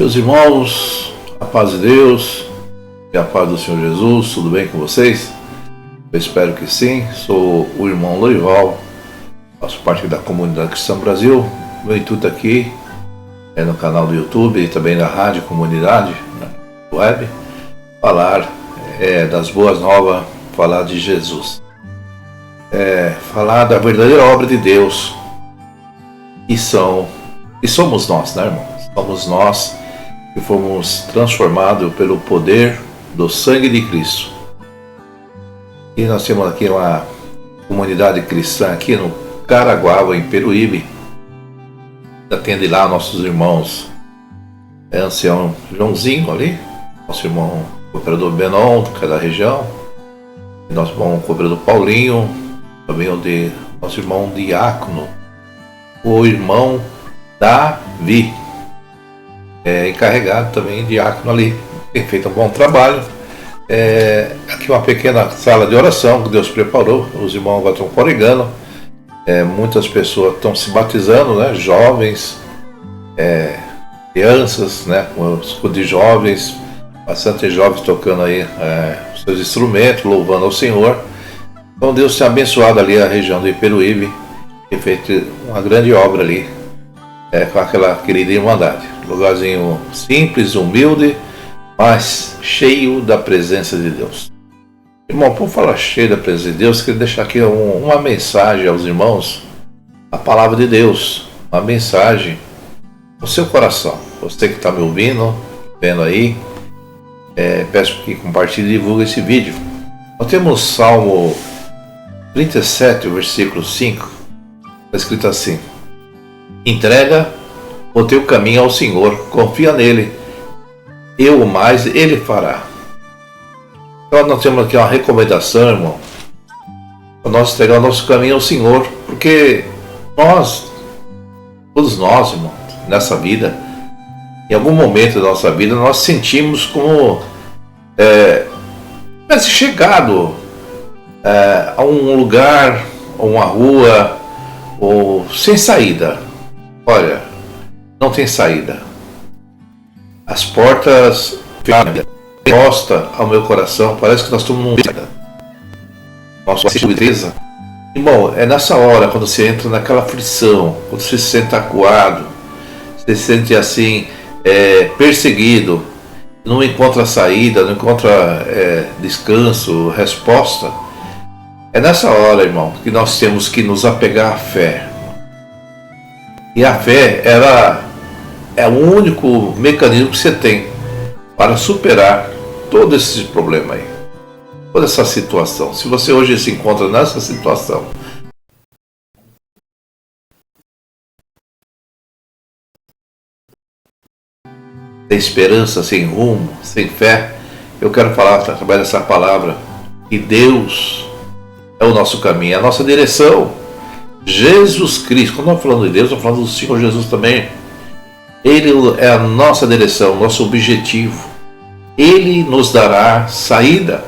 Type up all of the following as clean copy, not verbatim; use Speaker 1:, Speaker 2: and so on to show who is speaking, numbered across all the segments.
Speaker 1: Meus irmãos, a paz de Deus e a paz do Senhor Jesus, tudo bem com vocês? Eu espero que sim. Sou o irmão Lourival, faço parte da Comunidade Cristã Brasil. Meu intuito aqui é no canal do YouTube e também na rádio Comunidade Web, falar das boas novas, falar de Jesus, falar da verdadeira obra de Deus, e somos nós, né, irmão? Somos nós que fomos transformados pelo poder do sangue de Cristo. E nós temos aqui uma comunidade cristã aqui no Caraguá, em Peruíbe. Atende lá nossos irmãos, ancião Joãozinho ali, nosso irmão cooperador Benon, que é da região, nosso irmão cooperador Paulinho, também nosso irmão Diácono, o irmão Davi, encarregado também, diácono ali, tem feito um bom trabalho. Aqui uma pequena sala de oração que Deus preparou, os irmãos agora estão congregando, muitas pessoas estão se batizando, né? Jovens, crianças, né? Com de jovens, bastante jovens tocando aí os seus instrumentos, louvando ao Senhor. Então Deus tem abençoado ali a região do Iperuíbe, tem feito uma grande obra ali, com aquela querida Irmandade. Lugarzinho simples, humilde, mas cheio da presença de Deus. Irmão, por falar cheio da presença de Deus, queria deixar aqui uma mensagem aos irmãos, a palavra de Deus, uma mensagem no seu coração. Você que está me ouvindo, vendo aí, peço que compartilhe e divulgue esse vídeo. Nós temos Salmo 37, versículo 5, está escrito assim: entrega o teu caminho ao Senhor, confia nele, e o mais ele fará. Então nós temos aqui uma recomendação, irmão, para nós entregar o nosso caminho ao Senhor, porque todos nós, irmão, nessa vida, em algum momento da nossa vida, nós sentimos como tivesse chegado a um lugar, a uma rua, ou sem saída. Olha, não tem saída. As portas encosta ao meu coração, parece que nós estamos num nossa tristeza. Irmão, é nessa hora, quando você entra naquela aflição, quando você se sente acuado, você se sente assim, perseguido, não encontra saída, não encontra descanso, resposta. É nessa hora, irmão, que nós temos que nos apegar à fé. E a fé, ela é o único mecanismo que você tem para superar todo esse problema aí, toda essa situação. Se você hoje se encontra nessa situação, sem esperança, sem rumo, sem fé, eu quero falar através dessa palavra que Deus é o nosso caminho, é a nossa direção. Jesus Cristo, quando nós falamos de Deus, nós falamos do Senhor Jesus também. Ele é a nossa direção, nosso objetivo. Ele nos dará saída.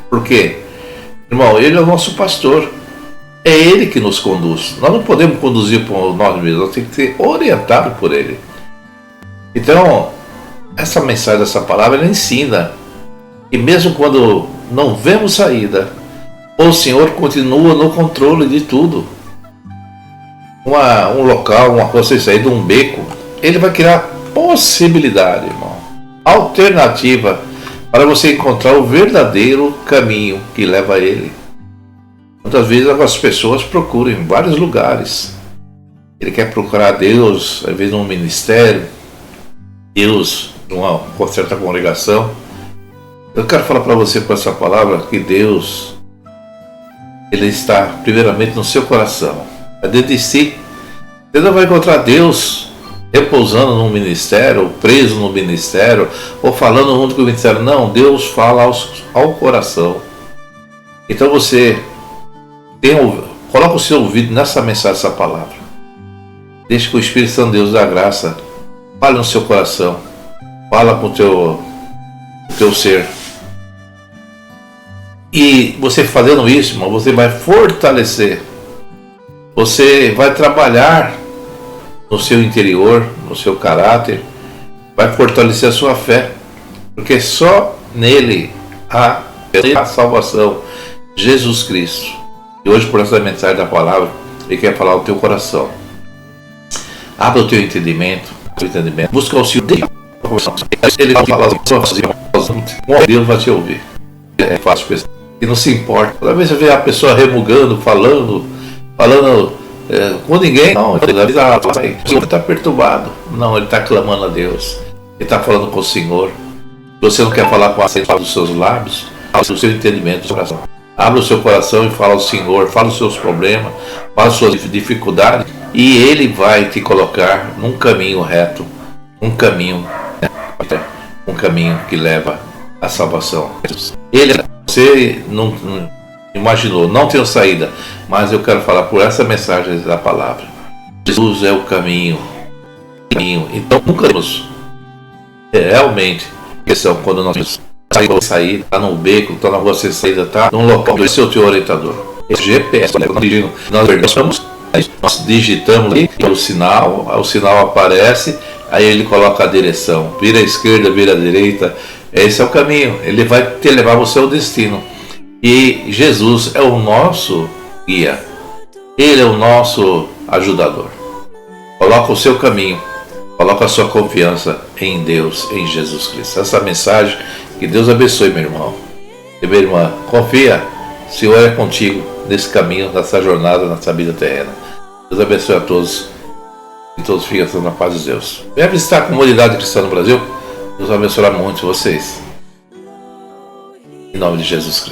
Speaker 1: Por quê? Irmão, Ele é o nosso pastor. É Ele que nos conduz. Nós não podemos conduzir por nós mesmos, nós temos que ser orientados por Ele. Então, essa mensagem, essa palavra, ela ensina. E mesmo quando não vemos saída, o Senhor continua no controle de tudo. Um local, você sair de um beco, Ele vai criar possibilidade, irmão, alternativa para você encontrar o verdadeiro caminho que leva a Ele. Muitas vezes as pessoas procuram em vários lugares. Ele quer procurar Deus, às vezes num ministério, Deus numa certa congregação. Eu quero falar para você com essa palavra que Deus, Ele está primeiramente no seu coração, é dentro de si. Você não vai encontrar Deus repousando num ministério, ou preso no ministério, ou falando junto com o ministério. Não, Deus fala ao coração. Então você coloca o seu ouvido nessa mensagem, essa palavra. Deixe que o Espírito Santo de Deus da graça fale no seu coração, fala com o teu ser. E você fazendo isso, irmão, você vai fortalecer, você vai trabalhar no seu interior, no seu caráter, vai fortalecer a sua fé, porque só nele há a salvação, Jesus Cristo. E hoje, por essa mensagem da palavra, ele quer falar ao teu coração. Abra o teu entendimento, busca o Senhor. Ele vai falar, Deus vai te ouvir. É fácil pensar. E não se importa. Toda vez você vê a pessoa remugando, falando com ninguém. Não, ele está perturbado. Não, ele está clamando a Deus. Ele está falando com o Senhor. Se você não quer falar com a palavra dos seus lábios, abra o seu entendimento do seu coração. Abra o seu coração e fala ao Senhor, fala os seus problemas, fala as suas dificuldades, e Ele vai te colocar num caminho reto, um caminho que leva à salvação. Você não imaginou, não tem saída, mas eu quero falar por essa mensagem da palavra. Jesus é o caminho. Então nunca temos realmente questão quando nós sair, está no beco, está na rua sem saída, está num local, esse é o teu orientador. Esse GPS, nós digitamos ali, o sinal aparece, aí ele coloca a direção, vira à esquerda, vira à direita, esse é o caminho, ele vai te levar você ao destino. E Jesus é o nosso guia, ele é o nosso ajudador. Coloca o seu caminho, coloca a sua confiança em Deus, em Jesus Cristo. Essa mensagem, que Deus abençoe, meu irmão e minha irmã. Confia, o Senhor é contigo nesse caminho, nessa jornada, nessa vida terrena. Deus abençoe a todos e todos fiquem na paz de Deus. Venha visitar a comunidade cristã no Brasil. Deus abençoe muito vocês. Em nome de Jesus Cristo.